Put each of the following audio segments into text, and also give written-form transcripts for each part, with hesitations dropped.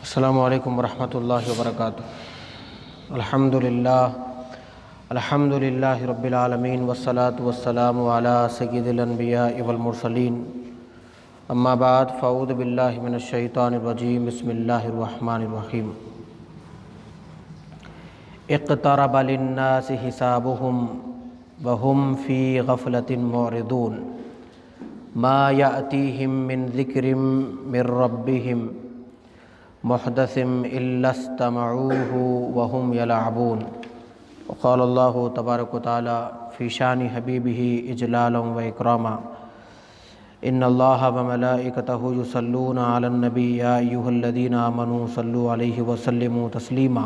السلام علیکم ورحمۃ اللہ وبرکاتہ۔ الحمد للہ رب العالمین والصلاة والسلام علی سید الانبیاء والمرسلین، اما بعد فاعوذ باللہ من الشیطان الرجیم، بسم اللہ الرحمن الرحیم۔ اقترب للناس حسابهم وهم فی غفلۃ معرضون، ما یأتیہم من ذکر من ربہم محدث الا استمعوه وهم يلعبون۔ وقال اللہ تبارک وتعالی فی شان حبیبہ اجلالا واکراما، ان اللہ وملائکتہ یصلون علی النبی یا ایھا الذین آمنوا صلوا علیہ وسلموا تسلیما۔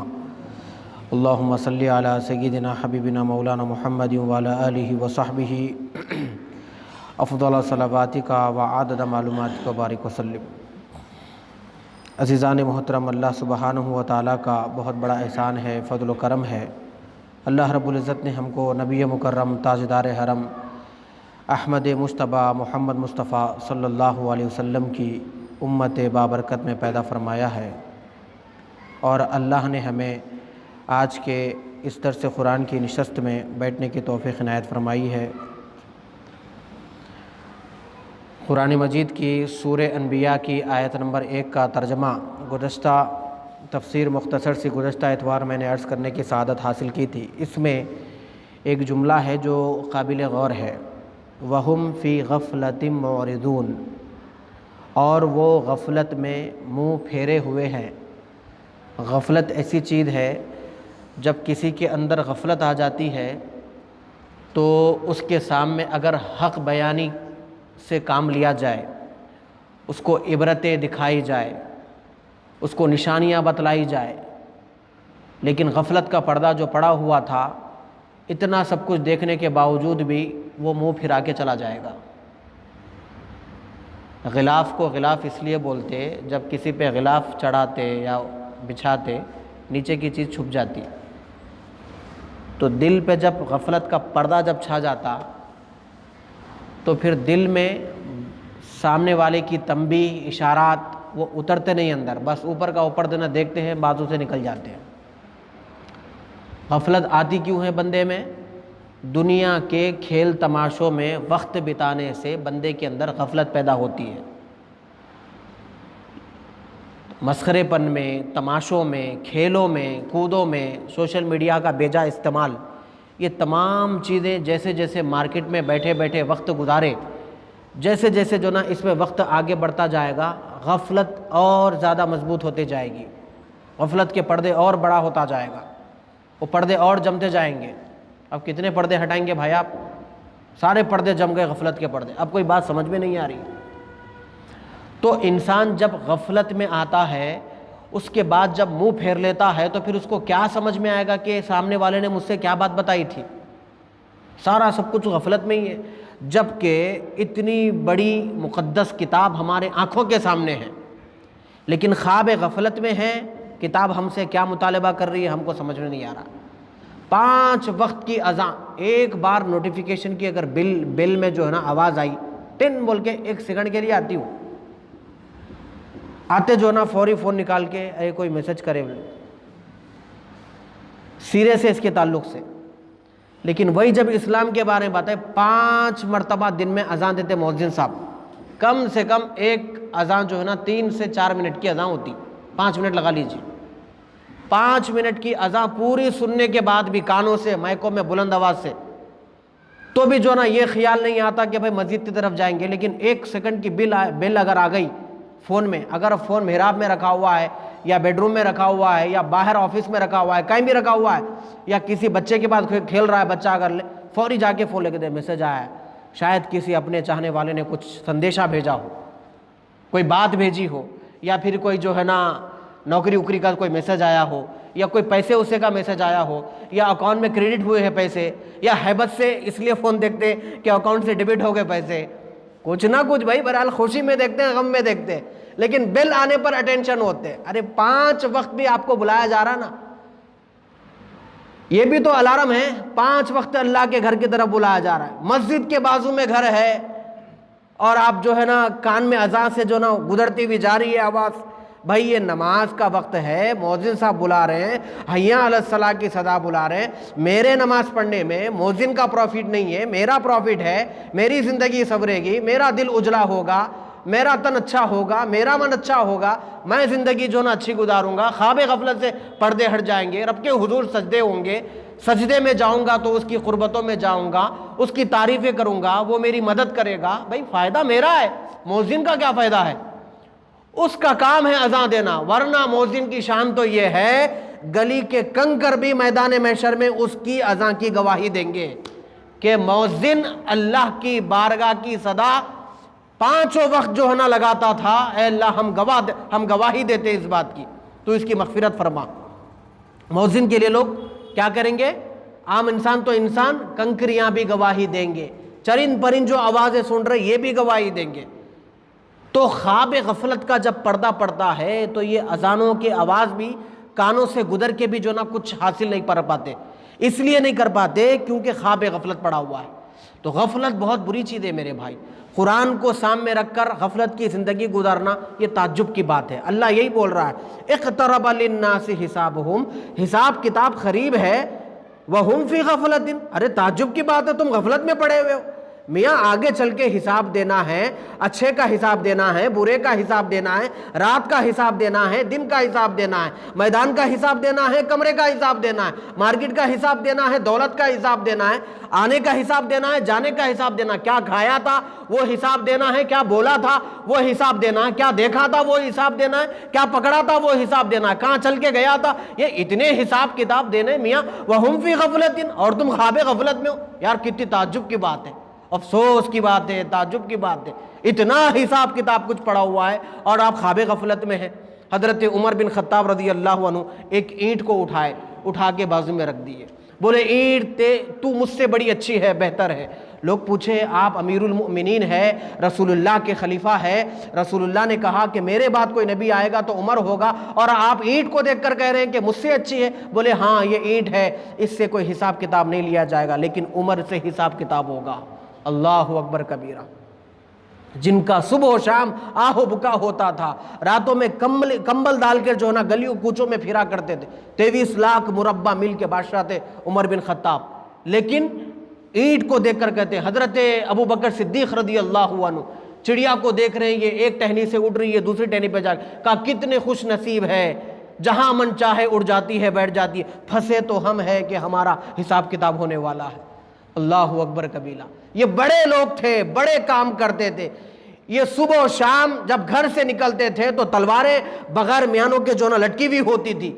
اللہم صلی علی سیدنا حبیبنا مولانا محمد وعلی آلہ وصحبہ افضل صلواتک وعدد معلوماتک وبارک وسلم۔ عزیزان محترم، اللہ سبحانہ و تعالیٰ کا بہت بڑا احسان ہے، فضل و کرم ہے۔ اللہ رب العزت نے ہم کو نبی مکرم تاجدار حرم احمد مجتبیٰ محمد مصطفیٰ صلی اللہ علیہ وسلم کی امت بابرکت میں پیدا فرمایا ہے، اور اللہ نے ہمیں آج کے اس درس قرآن کی نشست میں بیٹھنے کی توفیق عنایت فرمائی ہے۔ قرآن مجید کی سورہ انبیاء کی آیت نمبر 1 کا ترجمہ گزشتہ تفسیر مختصر سی گزشتہ اتوار میں نے عرض کرنے کی سعادت حاصل کی تھی۔ اس میں ایک جملہ ہے جو قابل غور ہے، وَهُمْ فِي غَفْلَةٍ مُعْرِضُونَ، اور وہ غفلت میں منہ پھیرے ہوئے ہیں۔ غفلت ایسی چیز ہے، جب کسی کے اندر غفلت آ جاتی ہے تو اس کے سامنے اگر حق بیانی سے کام لیا جائے، اس کو عبرتیں دکھائی جائے، اس کو نشانیاں بتلائی جائے، لیکن غفلت کا پردہ جو پڑا ہوا تھا، اتنا سب کچھ دیکھنے کے باوجود بھی وہ منہ پھرا کے چلا جائے گا۔ غلاف کو غلاف اس لیے بولتے، جب کسی پہ غلاف چڑھاتے یا بچھاتے نیچے کی چیز چھپ جاتی، تو دل پہ جب غفلت کا پردہ جب چھا جاتا تو پھر دل میں سامنے والے کی تنبیہ اشارات وہ اترتے نہیں اندر، بس اوپر کا اوپر دینا دیکھتے ہیں، بازو سے نکل جاتے ہیں۔ غفلت آتی کیوں ہے بندے میں؟ دنیا کے کھیل تماشوں میں وقت بتانے سے بندے کے اندر غفلت پیدا ہوتی ہے۔ مسخرے پن میں، تماشوں میں، کھیلوں میں، کودوں میں، سوشل میڈیا کا بیجا استعمال، یہ تمام چیزیں جیسے جیسے مارکیٹ میں بیٹھے بیٹھے وقت گزارے، جیسے جیسے جو نا اس میں وقت آگے بڑھتا جائے گا، غفلت اور زیادہ مضبوط ہوتے جائے گی، غفلت کے پردے اور بڑا ہوتا جائے گا، وہ پردے اور جمتے جائیں گے۔ اب کتنے پردے ہٹائیں گے بھائی آپ؟ سارے پردے جم گئے غفلت کے پردے، اب کوئی بات سمجھ میں نہیں آ رہی۔ تو انسان جب غفلت میں آتا ہے، اس کے بعد جب منہ پھیر لیتا ہے تو پھر اس کو کیا سمجھ میں آئے گا کہ سامنے والے نے مجھ سے کیا بات بتائی تھی؟ سارا سب کچھ غفلت میں ہی ہے، جبکہ اتنی بڑی مقدس کتاب ہمارے آنکھوں کے سامنے ہے، لیکن خواب غفلت میں ہے۔ کتاب ہم سے کیا مطالبہ کر رہی ہے ہم کو سمجھ میں نہیں آ رہا۔ 5 وقت کی اذان، ایک بار نوٹیفیکیشن کی اگر بل میں جو ہے نا آواز آئی، ٹن بول کے 1 سیکنڈ کے لیے آتی ہوں، آتے جو نا فوری فون نکال کے اے کوئی میسج کرے سیرے سے اس کے تعلق سے۔ لیکن وہی جب اسلام کے بارے میں بات ہے، 5 مرتبہ دن میں اذان دیتے مؤذن صاحب، کم سے کم ایک اذان جو ہے نا 3 سے 4 منٹ کی اذان ہوتی، 5 منٹ لگا لیجیے۔ 5 منٹ کی اذان پوری سننے کے بعد بھی کانوں سے مائکوں میں بلند آواز سے، تو بھی جو نا یہ خیال نہیں آتا کہ بھائی مسجد کی طرف جائیں گے، لیکن 1 سیکنڈ کی بل اگر آ گئی فون میں، اگر فون محراب میں رکھا ہوا ہے یا بیڈ روم میں رکھا ہوا ہے یا باہر آفس میں رکھا ہوا ہے، کہیں بھی رکھا ہوا ہے، یا کسی بچے کے پاس کھیل رہا ہے بچہ، اگر فوری جا کے فون لے کے دے، میسج آیا ہے، شاید کسی اپنے چاہنے والے نے کچھ سندیشہ بھیجا ہو، کوئی بات بھیجی ہو، یا پھر کوئی جو ہے نا نوکری وکری کا کوئی میسج آیا ہو، یا کوئی پیسے اسے کا میسج آیا ہو، یا اکاؤنٹ میں کریڈٹ ہوئے ہیں پیسے، یا ہیبت سے اس لیے فون دیکھتے کہ اکاؤنٹ سے ڈیبٹ ہو گئے پیسے، کچھ نہ کچھ بھائی بہرحال خوشی میں دیکھتے ہیں، غم میں دیکھتے ہیں، لیکن بل آنے پر اٹینشن ہوتے ہیں۔ ارے 5 وقت بھی آپ کو بلایا جا رہا نا، یہ بھی تو الارم ہے، 5 وقت اللہ کے گھر کی طرف بلایا جا رہا ہے، مسجد کے بازو میں گھر ہے، اور آپ جو ہے نا کان میں اذان سے جو نا گزرتی ہوئی جا رہی ہے آواز، بھائی یہ نماز کا وقت ہے، مؤذن صاحب بلا رہے ہیں، حیا علی الصلاۃ کی صدا بلا رہے ہیں، میرے نماز پڑھنے میں مؤذن کا پروفٹ نہیں ہے، میرا پروفٹ ہے، میری زندگی سنورے گی، میرا دل اجلا ہوگا، میرا تن اچھا ہوگا، میرا من اچھا ہوگا، میں زندگی جو نا اچھی گزاروں گا، خواب غفلت سے پردے ہٹ جائیں گے، رب کے حضور سجدے ہوں گے، سجدے میں جاؤں گا تو اس کی قربتوں میں جاؤں گا، اس کی تعریفیں کروں گا، وہ میری مدد کرے گا۔ بھائی فائدہ میرا ہے، مؤذن کا کیا فائدہ ہے؟ اس کا کام ہے اذان دینا، ورنہ مؤذن کی شان تو یہ ہے گلی کے کنکر بھی میدان محشر میں اس کی اذان کی گواہی دیں گے کہ مؤذن اللہ کی بارگاہ کی صدا پانچوں وقت جو ہے نا لگاتا تھا، اے اللہ ہم گواہی دیتے اس بات کی، تو اس کی مغفرت فرما۔ مؤذن کے لیے لوگ کیا کریں گے؟ عام انسان تو انسان، کنکریاں بھی گواہی دیں گے، چرند پرند جو آوازیں سن رہے یہ بھی گواہی دیں گے۔ تو خواب غفلت کا جب پردہ پڑتا ہے تو یہ اذانوں کی آواز بھی کانوں سے گزر کے بھی جو نا کچھ حاصل نہیں کر پاتے، اس لیے نہیں کر پاتے کیونکہ خواب غفلت پڑا ہوا ہے۔ تو غفلت بہت بری چیز ہے میرے بھائی، قرآن کو سامنے رکھ کر غفلت کی زندگی گزارنا یہ تعجب کی بات ہے۔ اللہ یہی بول رہا ہے اقترب للناس حسابہم، حساب کتاب قریب ہے، وہم فی غفلت، ارے تعجب کی بات ہے تم غفلت میں پڑے ہوئے ہو۔ میاں آگے چل کے حساب دینا ہے، اچھے کا حساب دینا ہے، برے کا حساب دینا ہے، رات کا حساب دینا ہے، دن کا حساب دینا ہے، میدان کا حساب دینا ہے، کمرے کا حساب دینا ہے، مارکیٹ کا حساب دینا ہے، دولت کا حساب دینا ہے، آنے کا حساب دینا ہے، جانے کا حساب دینا ہے، کیا کھایا تھا وہ حساب دینا ہے، کیا بولا تھا وہ حساب دینا ہے، کیا دیکھا تھا وہ حساب دینا ہے، کیا پکڑا تھا وہ حساب دینا ہے، کہاں چل کے گیا تھا، یہ اتنے حساب کتاب دینے میاں وہم فی غفلت، اور تم خواب غفلت میں ہو۔ یار کتنی تعجب کی بات ہے، افسوس کی بات ہے، تعجب کی بات ہے، اتنا حساب کتاب کچھ پڑا ہوا ہے اور آپ خواب غفلت میں ہیں۔ حضرت عمر بن خطاب رضی اللہ عنہ ایک اینٹ کو اٹھا کے بازو میں رکھ دیے، بولے اینٹ تو مجھ سے بڑی اچھی ہے، بہتر ہے۔ لوگ پوچھے آپ امیر المؤمنین ہے، رسول اللہ کے خلیفہ ہے، رسول اللہ نے کہا کہ میرے بعد کوئی نبی آئے گا تو عمر ہوگا، اور آپ اینٹ کو دیکھ کر کہہ رہے ہیں کہ مجھ سے اچھی ہے؟ بولے ہاں یہ اینٹ ہے، اس سے کوئی حساب کتاب نہیں لیا جائے گا، لیکن عمر سے حساب کتاب ہوگا۔ اللہ اکبر کبیرہ، جن کا صبح و شام آہ و بکا ہوتا تھا، راتوں میں کمبل ڈال کر جو ہے نا گلیوں کوچوں میں پھرا کرتے تھے، 23 لاکھ مربع میل کے بادشاہ تھے عمر بن خطاب، لیکن اینٹ کو دیکھ کر کہتے ہیں۔ حضرت ابو بکر صدیق رضی اللہ عنہ چڑیا کو دیکھ رہے ہیں، یہ ایک ٹہنی سے اڑ رہی ہے دوسری ٹہنی پہ جا کے، کہا کتنے خوش نصیب ہے، جہاں من چاہے اڑ جاتی ہے بیٹھ جاتی ہے، پھنسے تو ہم ہے کہ ہمارا حساب کتاب ہونے والا ہے۔ اللہ اکبر کبیرہ، یہ بڑے لوگ تھے، بڑے کام کرتے تھے، یہ صبح و شام جب گھر سے نکلتے تھے تو تلواریں بغیر میانوں کے جو نا لٹکی ہوئی ہوتی تھی،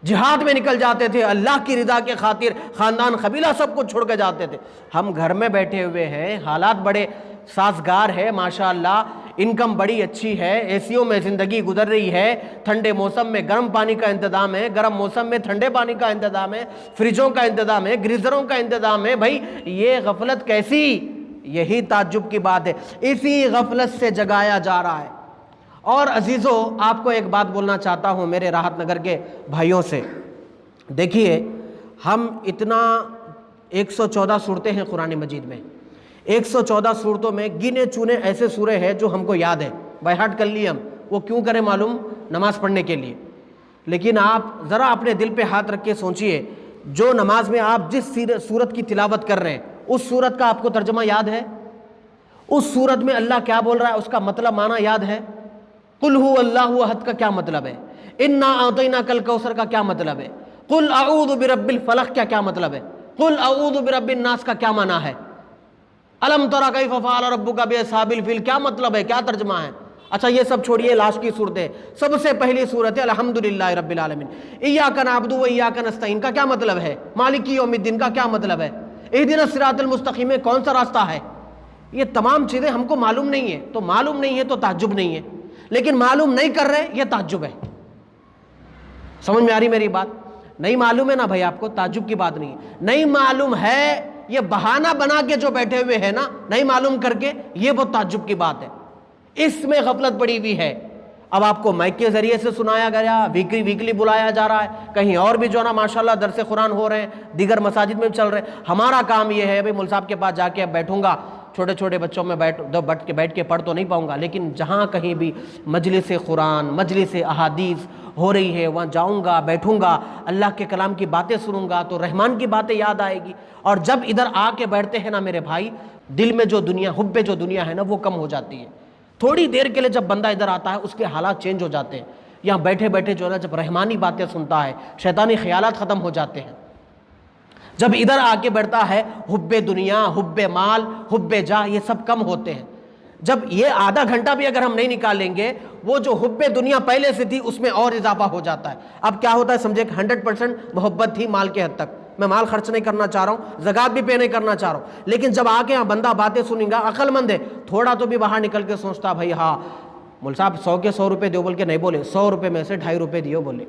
جہاد میں نکل جاتے تھے، اللہ کی رضا کے خاطر خاندان قبیلہ سب کو چھوڑ کے جاتے تھے۔ ہم گھر میں بیٹھے ہوئے ہیں، حالات بڑے سازگار ہے ماشاءاللہ، انکم بڑی اچھی ہے، اے سیوں میں زندگی گزر رہی ہے، ٹھنڈے موسم میں گرم پانی کا انتظام ہے، گرم موسم میں ٹھنڈے پانی کا انتظام ہے، فریجوں کا انتظام ہے، گریزروں کا انتظام ہے۔ بھائی یہ غفلت کیسی؟ یہی تعجب کی بات ہے، اسی غفلت سے جگایا جا رہا ہے۔ اور عزیزو آپ کو ایک بات بولنا چاہتا ہوں میرے راحت نگر کے بھائیوں سے، دیکھیے ہم اتنا 114 صورتیں ہیں قرآن مجید میں، 114 صورتوں میں گنے چنے ایسے سورے ہیں جو ہم کو یاد ہے، بائی ہارٹ کر لیے ہم، وہ کیوں کریں معلوم؟ نماز پڑھنے کے لیے۔ لیکن آپ ذرا اپنے دل پہ ہاتھ رکھ کے سوچئے، جو نماز میں آپ جس سورت کی تلاوت کر رہے ہیں اس سورت کا آپ کو ترجمہ یاد ہے؟ اس سورت میں اللہ کیا بول رہا ہے اس کا مطلب معنی یاد ہے؟ قل هو اللہ احد کا کیا مطلب ہے؟ انا اعطیناک الکوثر کا کیا مطلب ہے؟ قل اعوذ برب الفلق کا کیا مطلب ہے؟ قل اعوذ برب الناس کا کیا معنی ہے؟ الم تری کیف فعل ربک باصحاب الفیل کیا مطلب ہے، کیا ترجمہ ہے؟ اچھا یہ سب چھوڑیے، لاسٹ کی صورتیں، سب سے پہلی صورت ہے الحمدللہ رب العالمین، ایاک نعبد و ایاک نستعین کا کیا مطلب ہے؟ مالک یوم الدین کا کیا مطلب ہے؟ اہدنا الصراط المستقیم میں کون سا راستہ ہے؟ یہ تمام چیزیں ہم کو معلوم نہیں ہے، تو معلوم نہیں ہے تو تعجب نہیں ہے، لیکن معلوم نہیں کر رہے یہ تعجب ہے۔ سمجھ میں آ رہی میری بات؟ نہیں معلوم ہے نا بھائی آپ کو، تعجب کی بات نہیں ہے، نہیں معلوم ہے یہ بہانہ بنا کے جو بیٹھے ہوئے ہیں نا، نہیں معلوم کر کے، یہ بہت تعجب کی بات ہے، اس میں غفلت پڑی ہوئی ہے۔ اب آپ کو مائک کے ذریعے سے سنایا گیا، ویکلی بلایا جا رہا ہے، کہیں اور بھی جو نا ماشاءاللہ درس قرآن ہو رہے ہیں، دیگر مساجد میں چل رہے ہیں۔ ہمارا کام یہ ہے بھائی مول صاحب کے پاس جا کے اب بیٹھوں گا چھوٹے چھوٹے بچوں میں بیٹھ کے پڑھ تو نہیں پاؤں گا، لیکن جہاں کہیں بھی مجلس قرآن، مجلس احادیث ہو رہی ہے وہاں جاؤں گا، بیٹھوں گا، اللہ کے کلام کی باتیں سنوں گا تو رحمان کی باتیں یاد آئے گی۔ اور جب ادھر آ کے بیٹھتے ہیں نا میرے بھائی، دل میں جو دنیا، حب جو دنیا ہے نا وہ کم ہو جاتی ہے۔ تھوڑی دیر کے لیے جب بندہ ادھر آتا ہے اس کے حالات چینج ہو جاتے ہیں۔ یہاں بیٹھے بیٹھے جو ہے نا جب رحمانی باتیں سنتا ہے، شیطانی خیالات ختم ہو جاتے ہیں۔ جب ادھر آ کے بیٹھتا ہے، حب دنیا، حب مال، حب جاہ، یہ سب کم ہوتے ہیں۔ جب یہ آدھا گھنٹہ بھی اگر ہم نہیں نکالیں گے، وہ جو حب دنیا پہلے سے تھی اس میں اور اضافہ ہو جاتا ہے۔ اب کیا ہوتا ہے سمجھے کہ 100% محبت تھی مال کے حد تک، میں مال خرچ نہیں کرنا چاہ رہا ہوں، زکوٰۃ بھی پے نہیں کرنا چاہ رہا ہوں، لیکن جب آ کے یہاں بندہ باتیں سنیں گا، عقل مند ہے، تھوڑا تو بھی باہر نکل کے سوچتا بھائی ہاں مول صاحب 100 کے 100 روپے دیو بول کے نہیں بولے، 100 روپے میں سے 2.5 روپے دیو بولے،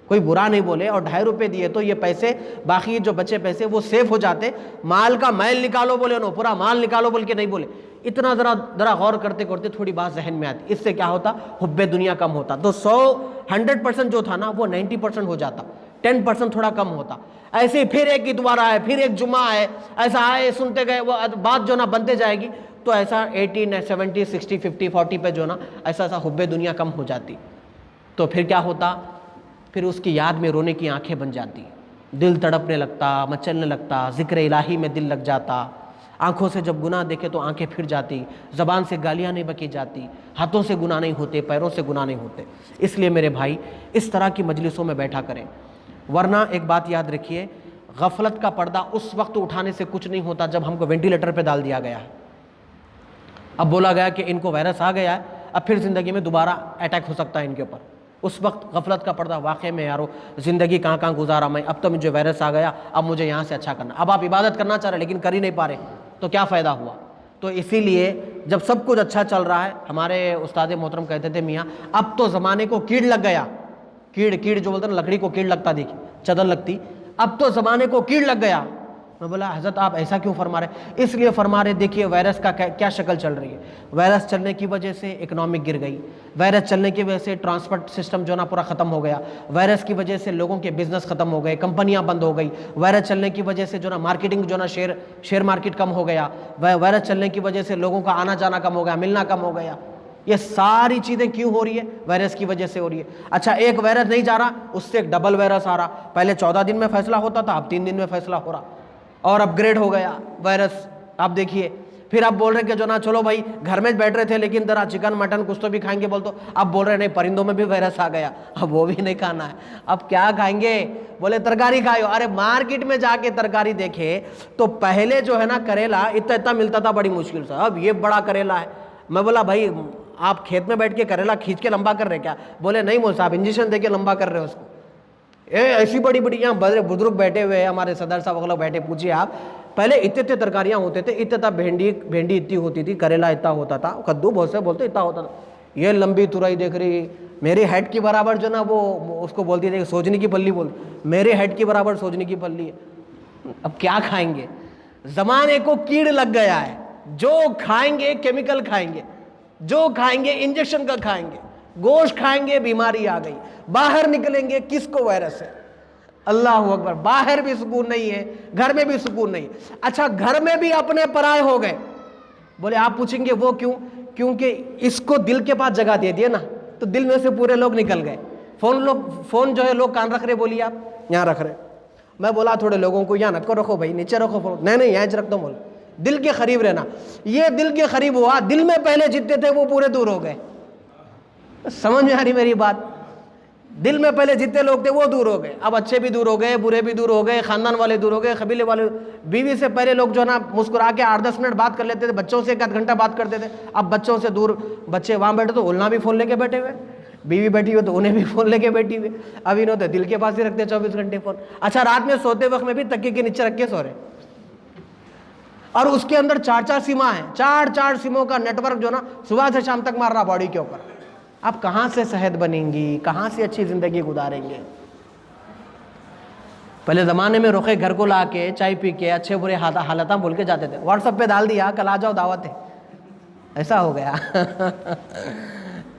کوئی برا نہیں بولے، اور 2.5 روپے دیے تو یہ پیسے، باقی جو بچے پیسے وہ سیف ہو جاتے۔ مال کا میل نکالو بولے نو، پورا مال نکالو بول کے نہیں بولے۔ اتنا ذرا غور کرتے کرتے تھوڑی بات ذہن میں آتی، اس سے کیا ہوتا، حب دنیا کم ہوتا۔ تو 100% جو تھا نا وہ 90% ہو جاتا، 10% تھوڑا کم ہوتا۔ ایسے ہی پھر ایک اتوار آئے، پھر ایک جمعہ آئے، ایسا آئے سنتے گئے، وہ بات جو نا بنتے جائے گی، تو ایسا 80 70 60 50 40 پہ جو نا ایسا حب دنیا کم ہو جاتی۔ تو پھر کیا ہوتا، پھر اس کی یاد میں رونے کی آنکھیں بن جاتی، دل تڑپنے لگتا، مچلنے لگتا، ذکر الہی میں دل لگ جاتا، آنکھوں سے جب گناہ دیکھے تو آنکھیں پھر جاتی، زبان سے گالیاں نہیں بکی جاتی، ہاتھوں سے گناہ نہیں ہوتے، پیروں سے گناہ نہیں ہوتے۔ اس لیے میرے بھائی اس طرح کی مجلسوں میں بیٹھا کریں، ورنہ ایک بات یاد رکھیے، غفلت کا پردہ اس وقت اٹھانے سے کچھ نہیں ہوتا جب ہم کو وینٹیلیٹر پہ ڈال دیا گیا ہے۔ اب بولا گیا کہ ان کو وائرس آ گیا ہے، اب پھر زندگی میں دوبارہ اٹیک ہو سکتا ہے ان کے اوپر۔ اس وقت غفلت کا پردہ، واقعے میں یارو زندگی کہاں کہاں گزارا میں، اب تو مجھے وائرس آ گیا، اب مجھے یہاں سے اچھا کرنا۔ اب آپ عبادت کرنا چاہ رہے لیکن کر ہی نہیں پا رہے، تو کیا فائدہ ہوا؟ تو اسی لیے جب سب کچھ اچھا چل رہا ہے، ہمارے استاد محترم کہتے تھے میاں اب تو زمانے کو کیڑ لگ گیا، کیڑ جو بولتے ہیں نا، لکڑی کو کیڑ لگتا، دیکھی چدر لگتی، اب تو زمانے کو کیڑ لگ گیا۔ میں بولا حضرت آپ ایسا کیوں فرما رہے؟ اس لیے فرما رہے دیکھیے وائرس کا کیا شکل چل رہی ہے۔ وائرس چلنے کی وجہ سے اکنامک گر گئی، وائرس چلنے کی وجہ سے ٹرانسپورٹ سسٹم جو نا پورا ختم ہو گیا، وائرس کی وجہ سے لوگوں کے بزنس ختم ہو گئے، کمپنیاں بند ہو گئی، وائرس چلنے کی وجہ سے جو نا مارکیٹنگ جو نا شیئر مارکیٹ کم ہو گیا، وائرس چلنے کی وجہ سے لوگوں کا آنا جانا کم ہو گیا، ملنا کم ہو گیا۔ یہ ساری چیزیں کیوں ہو رہی ہے؟ وائرس کی وجہ سے ہو رہی ہے۔ اچھا ایک وائرس نہیں جا رہا، اس سے ایک ڈبل وائرس آ رہا، پہلے 14 دن میں فیصلہ ہوتا تھا، اب 3 دن میں فیصلہ ہو رہا، اور اپ گریڈ ہو گیا وائرس۔ آپ دیکھیے پھر آپ بول رہے ہیں کہ جو نا چلو بھائی گھر میں بیٹھ رہے تھے لیکن ذرا چکن مٹن کچھ تو بھی کھائیں گے، بول تو اب بول رہے ہیں نہیں پرندوں میں بھی وائرس آ گیا، اب وہ بھی نہیں کھانا ہے، اب کیا کھائیں گے؟ بولے ترکاری کھائیو۔ ارے مارکیٹ میں جا کے ترکاری دیکھے تو پہلے جو ہے نا کریلا اتنا ملتا تھا بڑی مشکل سے، اب یہ بڑا کریلا ہے۔ میں بولا بھائی آپ کھیت میں بیٹھ کے کریلا کھینچ کے لمبا کر رہے کیا؟ بولے نہیں مول صاحب انجیکشن دے کے لمبا کر رہے اس کو۔ ایسی بڑی بڑی یہاں بڑے بزرگ بیٹھے ہوئے ہیں، ہمارے صدر صاحب وغیرہ بیٹھے، پوچھیے آپ پہلے اتنے ترکاریاں ہوتے تھے، اتنا بھنڈی اتنی ہوتی تھی، کریلا اتنا ہوتا تھا، کدو بہت سے بولتے اتنا ہوتا تھا، یہ لمبی ترائی دیکھ رہی میری ہیڈ کی برابر جو نا وہ اس کو بولتی تھی سوجنی کی پھلی، بولتی میرے ہیڈ کی برابر سوجنی کی پھلی ہے۔ اب کیا کھائیں گے؟ زمانے کو کیڑ لگ گیا ہے، جو کھائیں گے کیمیکل کھائیں گے، جو کھائیں گے انجیکشن کا کھائیں گے، گوشت کھائیں گے بیماری آ گئی، باہر نکلیں گے کس کو وائرس ہے؟ اللہ اکبر، باہر بھی سکون نہیں ہے، گھر میں بھی سکون نہیں ہے۔ اچھا گھر میں بھی اپنے پرائے ہو گئے، بولے آپ پوچھیں گے وہ کیوں؟ کیونکہ اس کو دل کے پاس جگہ دے دیے نا، تو دل میں سے پورے لوگ نکل گئے۔ فون جو ہے لوگ کان رکھ رہے، بولیے آپ یہاں رکھ رہے، میں بولا تھوڑے لوگوں کو یہاں نکو رکھو بھائی، نیچے رکھو فون، نہیں یہاں رکھ دو، بول دل کے قریب رہنا۔ یہ دل کے قریب ہوا، دل میں پہلے جتنے تھے وہ پورے دور ہو گئے۔ سمجھ میں آ رہی میری بات؟ دل میں پہلے جتنے لوگ تھے وہ دور ہو گئے، اب اچھے بھی دور ہو گئے، برے بھی دور ہو گئے، خاندان والے دور ہو گئے، قبیلے والے۔ بیوی سے پہلے لوگ جو نا مسکرا کے 8-10 منٹ بات کر لیتے تھے، بچوں سے 1 گھنٹہ بات کرتے تھے، اب بچوں سے دور، بچے وہاں بیٹھے تو اولنا بھی فون لے کے بیٹھے ہوئے، بیوی بیٹھی ہوئی تو انہیں بھی فون لے کے بیٹھی ہوئی، اب انہوں تو دل کے پاس ہی رکھتے 24 گھنٹے فون۔ اچھا رات میں سوتے وقت میں بھی تکیے کے نیچے رکھ کے سو رہے، اور اس کے اندر 4 سمیں ہیں، 4 سموں کا نیٹ ورک جو نا صبح سے شام تک مار رہا باڈی کے اوپر۔ اب کہاں سے صحت بنیں گی، کہاں سے اچھی زندگی گزاریں گے؟ پہلے زمانے میں رخے گھر کو لا کے چائے پی کے اچھے برے حالتاں بول کے جاتے تھے، واٹس ایپ پہ ڈال دیا کل آ جاؤ دعوت ہے، ایسا ہو گیا۔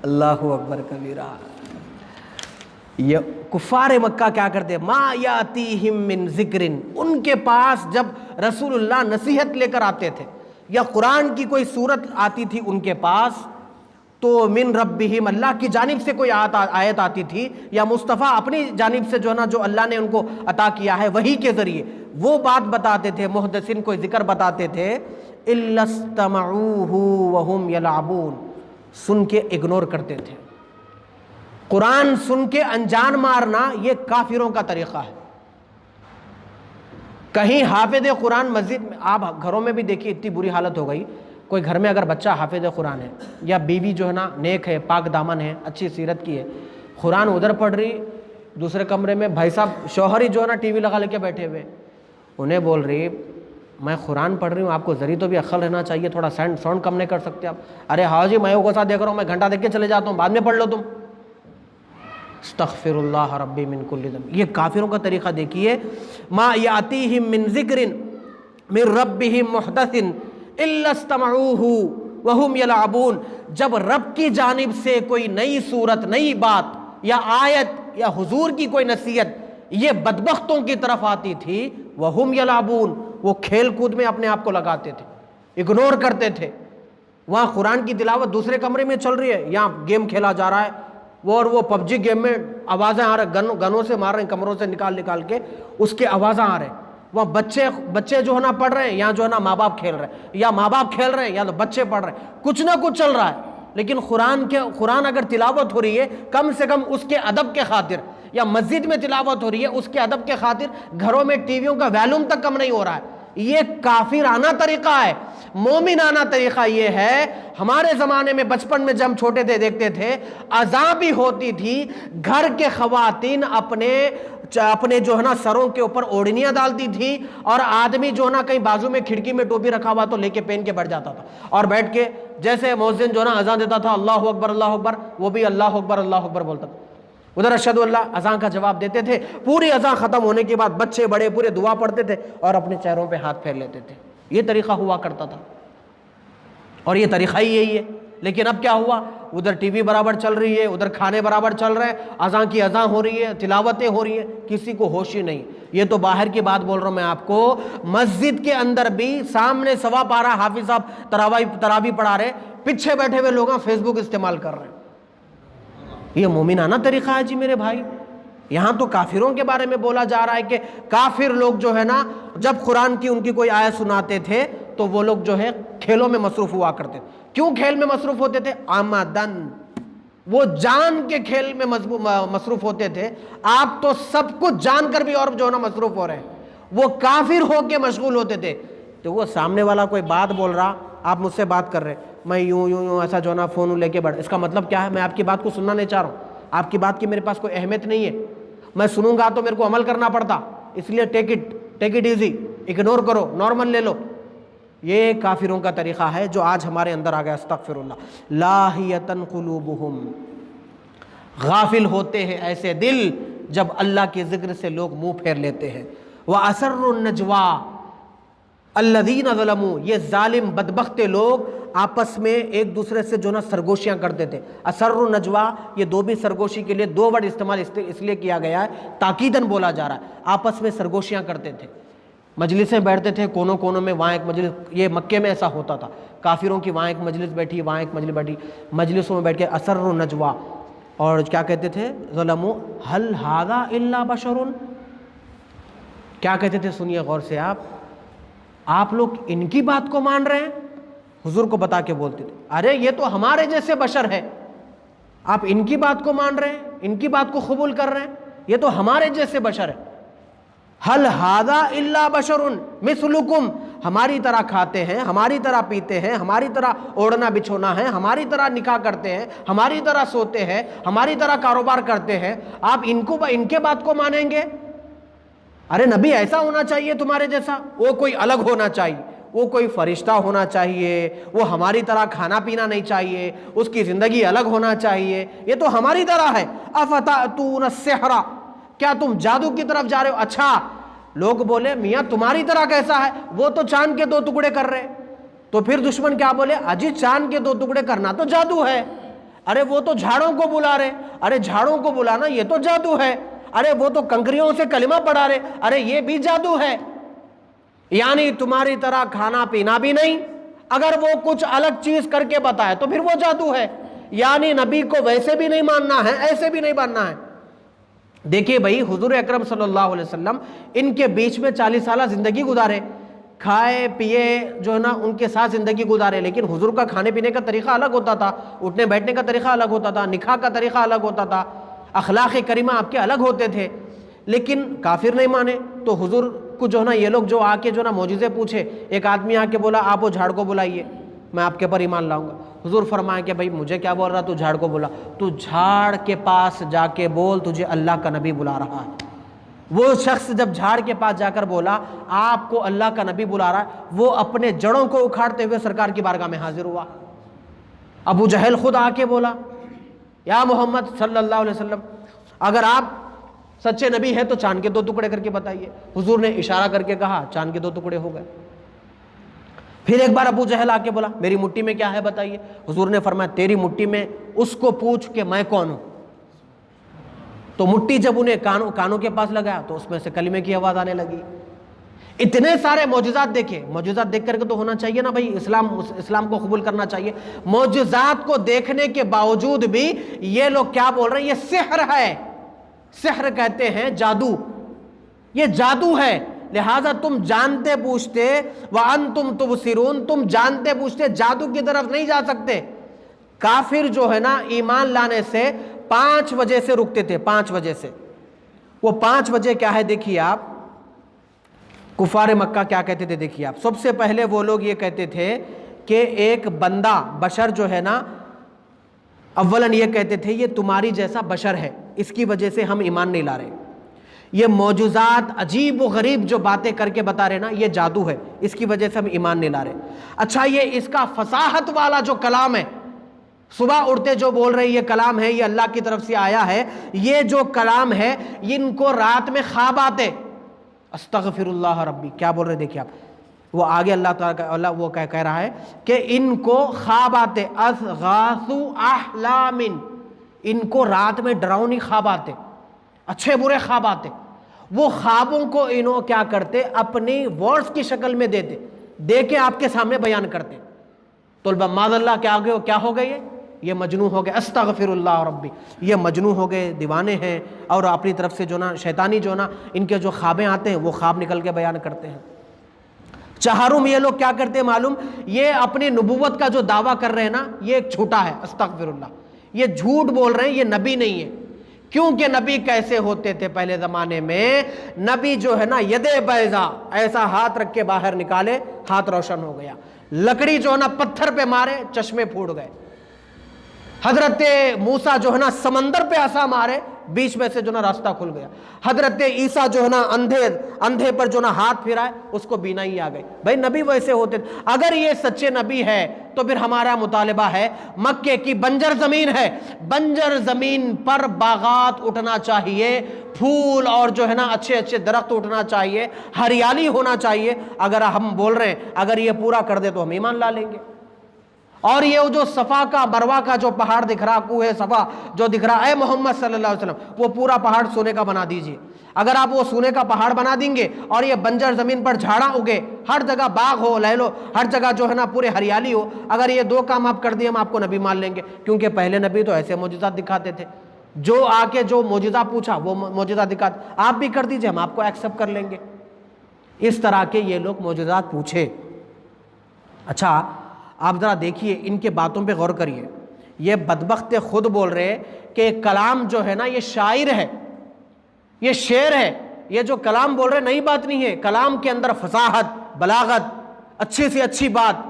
اللہ اکبر کبیرہ۔ یہ کفار مکہ کیا کرتے؟ ما یاتیہم من ذکر، ان کے پاس جب رسول اللہ نصیحت لے کر آتے تھے، یا قرآن کی کوئی صورت آتی تھی ان کے پاس تو من ربہم اللہ کی جانب سے کوئی آیت آتی تھی، یا مصطفیٰ اپنی جانب سے جو ہے نا جو اللہ نے ان کو عطا کیا ہے وحی کے ذریعے وہ بات بتاتے تھے، محدثین کوئی ذکر بتاتے تھے، الا استمعوہ وہم یلعبون، سن کے اگنور کرتے تھے۔ قرآن سن کے انجان مارنا یہ کافروں کا طریقہ ہے۔ کہیں حافظ قرآن مسجد میں، آپ گھروں میں بھی دیکھیے اتنی بری حالت ہو گئی، کوئی گھر میں اگر بچہ حافظ قرآن ہے یا بیوی جو ہے نا نیک ہے، پاک دامن ہے، اچھی سیرت کی ہے، قرآن ادھر پڑھ رہی، دوسرے کمرے میں بھائی صاحب شوہر ہی جو ہے نا ٹی وی لگا لے کے بیٹھے ہوئے، انہیں بول رہی میں قرآن پڑھ رہی ہوں، آپ کو ذری تو بھی عقل رہنا چاہیے، تھوڑا ساؤنڈ کم نہیں کر سکتے آپ؟ ارے ہاں جی میں وہ ساتھ دیکھ رہا ہوں، میں گھنٹہ دیکھ کے چلے جاتا ہوں، بعد میں پڑھ لو تم۔ استغفر اللہ ربی من کل ذنب، یہ کافروں کا طریقہ دیکھیے۔ ما یاتیہم من ذکر من ربہم محدث الا استمعوہ وہم یلعبون، جب رب کی جانب سے کوئی نئی صورت، نئی بات یا آیت یا حضور کی کوئی نصیحت یہ بدبختوں کی طرف آتی تھی، وہم یلعبون، وہ کھیل کود میں اپنے آپ کو لگاتے تھے، اگنور کرتے تھے۔ وہاں قرآن کی تلاوت دوسرے کمرے میں چل رہی ہے، یہاں گیم کھیلا جا رہا ہے، وہ پب جی گیم میں آوازیں آ رہے، گنوں سے مار رہے ہیں، کمروں سے نکال کے اس کے آوازیں آ رہے ہیں۔ وہاں بچے جو ہے نا پڑھ رہے ہیں، یہاں جو ہے نا ماں باپ کھیل رہے ہیں، یا ماں باپ کھیل رہے ہیں یا بچے پڑھ رہے ہیں، کچھ نہ کچھ چل رہا ہے۔ لیکن قرآن اگر تلاوت ہو رہی ہے کم سے کم اس کے ادب کے خاطر، یا مسجد میں تلاوت ہو رہی ہے اس کے ادب کے خاطر، گھروں میں ٹی ویوں کا ویلیوم تک کم نہیں ہو رہا ہے۔ یہ کافرانہ طریقہ ہے۔ مومنانہ طریقہ یہ ہے، ہمارے زمانے میں بچپن میں جب ہم چھوٹے تھے دیکھتے تھے اذان بھی ہوتی تھی، گھر کے خواتین اپنے جو ہے نا سروں کے اوپر اوڑھنیاں ڈالتی تھی، اور آدمی جو ہے نا کہیں بازو میں کھڑکی میں ٹوپی رکھا ہوا تو لے کے پہن کے بیٹھ جاتا تھا، اور بیٹھ کے جیسے مؤذن جو ہے نا اذان دیتا تھا اللہ اکبر اللہ اکبر، وہ بھی اللہ اکبر بولتا تھا، ادھر اشہد اللہ اذان کا جواب دیتے تھے۔ پوری اذان ختم ہونے کے بعد بچے بڑے پورے دعا پڑھتے تھے اور اپنے چہروں پہ ہاتھ پھیر لیتے تھے۔ یہ طریقہ ہوا کرتا تھا، اور یہ طریقہ ہی یہی ہے۔ لیکن اب کیا ہوا، ادھر ٹی وی برابر چل رہی ہے، ادھر کھانے برابر چل رہے ہیں، اذان کی اذان ہو رہی ہے، تلاوتیں ہو رہی ہیں، کسی کو ہوش ہی نہیں۔ یہ تو باہر کی بات بول رہا ہوں میں آپ کو، مسجد کے اندر بھی سامنے سوا پارہ حافظ صاحب تراویح پڑھا رہے، پیچھے بیٹھے ہوئے لوگ فیس بک استعمال کر رہے ہیں۔ یہ مومنانہ طریقہ ہے جی میرے بھائی۔ یہاں تو کافروں کے بارے میں بولا جا رہا ہے کہ کافر لوگ جو ہے نا جب قرآن کی ان کی کوئی آیت سناتے تھے تو وہ لوگ جو ہے کھیلوں میں مصروف ہوا کرتے تھے۔ کیوں کھیل میں مصروف ہوتے تھے؟ عمدن، وہ جان کے کھیل میں مصروف ہوتے تھے۔ آپ تو سب کچھ جان کر بھی اور جو ہے نا مصروف ہو رہے ہیں، وہ کافر ہو کے مشغول ہوتے تھے۔ تو وہ سامنے والا کوئی بات بول رہا، آپ مجھ سے بات کر رہے، میں یوں ایسا جو ہے نا فون لے کے بیٹھ، اس کا مطلب کیا ہے؟ میں آپ کی بات کو سننا نہیں چاہ رہا ہوں، آپ کی بات کی میرے پاس کوئی اہمیت نہیں ہے، میں سنوں گا تو میرے کو عمل کرنا پڑتا، اس لیے ٹیک اٹ ایزی، اگنور کرو، نارمل لے لو۔ یہ کافروں کا طریقہ ہے جو آج ہمارے اندر آ گیا۔ استغفر اللہ۔ لاہیۃ قلوبہم، غافل ہوتے ہیں ایسے دل جب اللہ کے ذکر سے لوگ منہ پھیر لیتے ہیں۔ وَأَسَرُّ النَّجْوَىٰ الَّذِينَ ظَلَمُوا، یہ ظالم بدبخت لوگ آپس میں ایک دوسرے سے جو نا سرگوشیاں کرتے تھے۔ اسر النجوا، یہ دو بھی سرگوشی کے لیے دو ورڈ استعمال اس لیے کیا گیا ہے، تاکیداً بولا جا رہا ہے، آپس میں سرگوشیاں کرتے تھے، مجلسیں بیٹھتے تھے کونوں کونوں میں، وہاں ایک مجلس، یہ مکے میں ایسا ہوتا تھا، کافروں کی وہاں ایک مجلس بیٹھی، وہاں ایک مجلس بیٹھی، مجلسوں میں بیٹھ کے اسر النجوا، اور کیا کہتے تھے؟ ظلموا هل هذا الا بشر، کیا کہتے تھے؟ سنیے غور سے، آپ لوگ ان کی بات کو مان رہے ہیں؟ حضور کو بتا کے بولتے تھے، ارے یہ تو ہمارے جیسے بشر ہے، آپ ان کی بات کو مان رہے ہیں، ان کی بات کو قبول کر رہے ہیں، یہ تو ہمارے جیسے بشر ہے۔ هل هذا الا بشر مثلکم، ہماری طرح کھاتے ہیں، ہماری طرح پیتے ہیں، ہماری طرح اوڑھنا بچھونا ہے، ہماری طرح نکاح کرتے ہیں، ہماری طرح سوتے ہیں، ہماری طرح کاروبار کرتے ہیں، آپ ان کے بات کو مانیں گے؟ ارے نبی ایسا ہونا چاہیے تمہارے جیسا، وہ کوئی الگ ہونا چاہیے، وہ کوئی فرشتہ ہونا چاہیے، وہ ہماری طرح کھانا پینا نہیں چاہیے، اس کی زندگی الگ ہونا چاہیے، یہ تو ہماری طرح ہے۔ افتأتون السحر، کیا تم جادو کی طرف جا رہے ہو؟ اچھا، لوگ بولے میاں تمہاری طرح کیسا ہے، وہ تو چاند کے 2 ٹکڑے کر رہے، تو پھر دشمن کیا بولے؟ اجی چاند کے 2 ٹکڑے کرنا تو جادو ہے، ارے وہ تو جھاڑوں کو بلا رہے، ارے جھاڑوں کو بلانا یہ تو جادو ہے، ارے وہ تو کنکریوں سے کلمہ پڑھا رہے، ارے یہ بھی جادو ہے۔ یعنی تمہاری طرح کھانا پینا بھی نہیں، اگر وہ کچھ الگ چیز کر کے بتائے تو پھر وہ جادو ہے، یعنی نبی کو ویسے بھی نہیں ماننا ہے، ایسے بھی نہیں ماننا ہے۔ دیکھیے بھائی، حضور اکرم صلی اللہ علیہ وسلم ان کے بیچ میں 40 سالہ زندگی گزارے، کھائے پیے جو ہے نا ان کے ساتھ زندگی گزارے، لیکن حضور کا کھانے پینے کا طریقہ الگ ہوتا تھا، اٹھنے بیٹھنے کا طریقہ الگ ہوتا تھا، نکاح کا طریقہ الگ ہوتا تھا، اخلاق کریمہ آپ کے الگ ہوتے تھے، لیکن کافر نہیں مانے۔ تو حضور کو جو ہے نا یہ لوگ جو آ کے جو ہے نا معجزے پوچھے، ایک آدمی آ کے بولا آپ وہ جھاڑ کو بلائیے، میں آپ کے پر ایمان لاؤں گا۔ حضور فرمائے کہ بھائی مجھے کیا بول رہا، تو جھاڑ کو بولا، تو جھاڑ کے پاس جا کے بول تجھے اللہ کا نبی بلا رہا ہے۔ وہ شخص جب جھاڑ کے پاس جا کر بولا آپ کو اللہ کا نبی بلا رہا ہے، وہ اپنے جڑوں کو اکھاڑتے ہوئے سرکار کی بارگاہ میں حاضر ہوا۔ ابو جہل خود آ کے بولا یا محمد صلی اللہ علیہ وسلم، اگر آپ سچے نبی ہیں تو چاند کے 2 ٹکڑے کر کے بتائیے۔ حضور نے اشارہ کر کے کہا، چاند کے 2 ٹکڑے ہو گئے۔ پھر ایک بار ابو جہل آ کے بولا میری مٹھی میں کیا ہے بتائیے۔ حضور نے فرمایا تیری مٹھی میں اس کو پوچھ کہ میں کون ہوں۔ تو مٹھی جب انہیں کانوں کے پاس لگایا تو اس میں سے کلمے کی آواز آنے لگی۔ اتنے سارے معجزات دیکھے، معجزات دیکھ کر کے تو ہونا چاہیے نا بھائی، اسلام کو قبول کرنا چاہیے۔ معجزات کو دیکھنے کے باوجود بھی یہ لوگ کیا بول رہے ہیں، یہ سحر ہے۔ سحر کہتے ہیں جادو، یہ جادو ہے، لہٰذا تم جانتے پوچھتے وَأَنْتُمْ تُبْصِرُونَ، تم جانتے پوچھتے جادو کی طرف نہیں جا سکتے۔ کافر جو ہے نا ایمان لانے سے 5 وجہ سے رکتے تھے، 5 وجہ سے۔ وہ 5 وجہ کیا ہے دیکھیے آپ، کفار مکہ کیا کہتے تھے دیکھیے آپ۔ سب سے پہلے وہ لوگ یہ کہتے تھے کہ ایک بندہ بشر جو ہے نا، اولاً یہ کہتے تھے یہ تمہاری جیسا بشر ہے، اس کی وجہ سے ہم ایمان نہیں لا رہے۔ یہ معجزات عجیب و غریب جو باتیں کر کے بتا رہے نا، یہ جادو ہے، اس کی وجہ سے ہم ایمان نہیں لا رہے۔ اچھا یہ اس کا فصاحت والا جو کلام ہے، صبح اٹھتے جو بول رہے یہ کلام ہے، یہ اللہ کی طرف سے آیا ہے، یہ جو کلام ہے ان کو رات میں خواب آتے۔ استغفر اللہ ربی، کیا بول رہے دیکھیے آپ، وہ آگے اللہ تعالیٰ وہ کہہ رہا ہے کہ ان کو خواب آتے، اضغاث احلام، ان کو رات میں ڈراؤنی خواب آتے، اچھے برے خواب آتے۔ وہ خوابوں کو انہوں کیا کرتے، اپنی ورڈز کی شکل میں دیتے، دے کے آپ کے سامنے بیان کرتے۔ طلبہ معاذ اللہ کیا ہو گئے، یہ مجنون ہو گئے، استغفر اللہ ربی، یہ مجنون ہو گئے، دیوانے ہیں، اور اپنی طرف سے جو نا شیطانی جو نا ان کے جو خوابیں آتے ہیں وہ خواب نکل کے بیان کرتے ہیں۔ چہارم یہ لوگ کیا کرتے ہیں معلوم، یہ اپنی نبوت کا جو دعویٰ کر رہے ہیں نا، یہ ایک جھوٹا ہے، استغفر اللہ، یہ جھوٹ بول رہے ہیں، یہ نبی نہیں ہے۔ کیونکہ نبی کیسے ہوتے تھے پہلے زمانے میں، نبی جو ہے نا ید بیضا، ایسا ہاتھ رکھ کے باہر نکالے ہاتھ روشن ہو گیا، لکڑی جو ہے نا پتھر پہ مارے چشمے پھوٹ گئے، حضرت موسیٰ جو ہے نا سمندر پہ عصا مارے بیچ میں سے جو نا راستہ کھل گیا، حضرت عیسیٰ جو ہے نا اندھے پر جو نا ہاتھ پھرائے اس کو بینائی آ گئی۔ بھائی نبی ویسے ہوتے تھے۔ اگر یہ سچے نبی ہے تو پھر ہمارا مطالبہ ہے، مکے کی بنجر زمین ہے، بنجر زمین پر باغات اٹھنا چاہیے، پھول اور جو ہے نا اچھے اچھے درخت اٹھنا چاہیے، ہریالی ہونا چاہیے۔ اگر ہم بول رہے ہیں اگر یہ پورا کر دے تو ہم ایمان لا لیں گے۔ اور یہ جو صفا کا مروہ کا جو پہاڑ دکھ رہا، کوہ صفا جو دکھ رہا، اے محمد صلی اللہ علیہ وسلم وہ پورا پہاڑ سونے کا بنا دیجئے۔ اگر آپ وہ سونے کا پہاڑ بنا دیں گے اور یہ بنجر زمین پر جھاڑا اگے، ہر جگہ باغ ہو، لے لو، ہر جگہ جو ہے نا پورے ہریالی ہو، اگر یہ 2 کام آپ کر دیے ہم آپ کو نبی مان لیں گے۔ کیونکہ پہلے نبی تو ایسے معجزات دکھاتے تھے، جو آ کے جو معجزہ پوچھا وہ معجزہ دکھاتے، آپ بھی کر دیجئے ہم آپ کو ایکسپٹ کر لیں گے۔ اس طرح کے یہ لوگ معجزات پوچھے۔ اچھا آپ ذرا دیکھیے ان کے باتوں پہ غور کریے، یہ بدبخت خود بول رہے کہ کلام جو ہے نا یہ شاعر ہے، یہ شعر ہے، یہ جو کلام بول رہے نئی بات نہیں ہے، کلام کے اندر فصاحت، بلاغت، اچھی سے اچھی بات،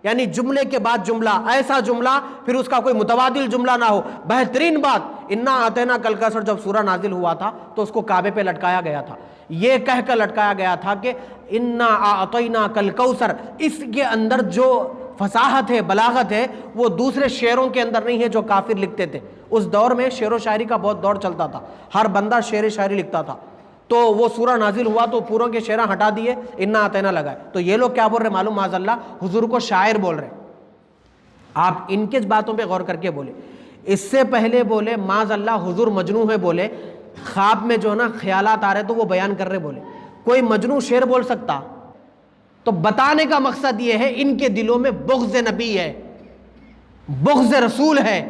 یعنی جملے کے بعد جملہ، ایسا جملہ پھر اس کا کوئی متبادل جملہ نہ ہو، بہترین بات۔ انا آتینا کل کوثر جب سورہ نازل ہوا تھا تو اس کو کعبے پہ لٹکایا گیا تھا، یہ کہہ کر لٹکایا گیا تھا کہ انا اعطینا کل کوثر، اس کے اندر جو فصاحت ہے، بلاغت ہے، وہ دوسرے شعروں کے اندر نہیں ہے جو کافر لکھتے تھے۔ اس دور میں شعر و شاعری کا بہت دور چلتا تھا، ہر بندہ شعر شاعری لکھتا تھا، تو وہ سورہ نازل ہوا تو پوروں کے شعر ہٹا دیے، انا آتینا لگائے۔ تو یہ لوگ کیا بول رہے معلوم، معاذ اللہ حضور کو شاعر بول رہے۔ آپ ان کے باتوں پہ غور کر کے بولے۔ اس سے پہلے بولے معاذ اللہ حضور مجنون ہے، بولے خواب میں جو ہے نا خیالات آ رہے تو وہ بیان کر رہے، بولے کوئی مجنون شعر بول سکتا؟ تو بتانے کا مقصد یہ ہے ان کے دلوں میں بغض نبی ہے، بغض رسول ہے،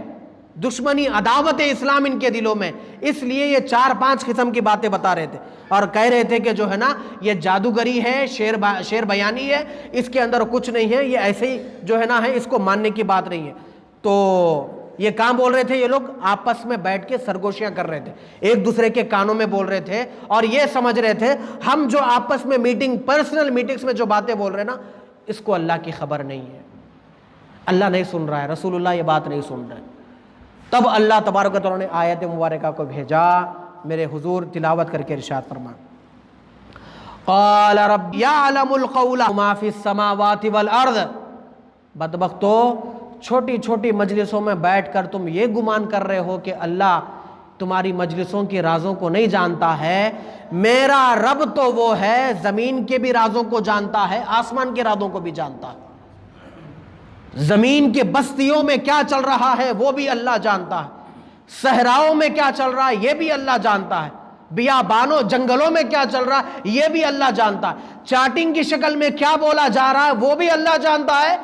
دشمنی عداوت اسلام ان کے دلوں میں، اس لیے یہ 4-5 قسم کی باتیں بتا رہے تھے اور کہہ رہے تھے کہ جو ہے نا یہ جادوگری ہے، شعر بیانی ہے، اس کے اندر کچھ نہیں ہے، یہ ایسے ہی جو ہے نا ہے، اس کو ماننے کی بات نہیں ہے۔ تو یہ کام بول رہے تھے یہ لوگ آپس میں بیٹھ کے سرگوشیاں کر رہے تھے، ایک دوسرے کے کانوں میں بول رہے تھے اور یہ سمجھ رہے تھے ہم جو آپس میں پرسنل میٹنگز میں جو باتیں بول رہے ہیں نا، اس کو اللہ کی خبر نہیں ہے، اللہ نہیں سن رہا ہے، رسول اللہ یہ بات نہیں سن رہے۔ تب اللہ تبارک و تعالیٰ نے آیت مبارکہ کو بھیجا، میرے حضور تلاوت کر کے ارشاد فرمائیں، قال رب یعلم القول ما فی السماوات والارض۔ بدبختو، چھوٹی چھوٹی مجلسوں میں بیٹھ کر تم یہ گمان کر رہے ہو کہ اللہ تمہاری مجلسوں کی رازوں کو نہیں جانتا ہے، میرا رب تو وہ ہے زمین کے بھی رازوں کو جانتا ہے، آسمان کے رازوں کو بھی جانتا ہے، زمین کے بستیوں میں کیا چل رہا ہے وہ بھی اللہ جانتا ہے، صحراؤں میں کیا چل رہا ہے یہ بھی اللہ جانتا ہے، بیابانوں جنگلوں میں کیا چل رہا ہے یہ بھی اللہ جانتا ہے، چاٹنگ کی شکل میں کیا بولا جا رہا ہے وہ بھی اللہ جانتا ہے،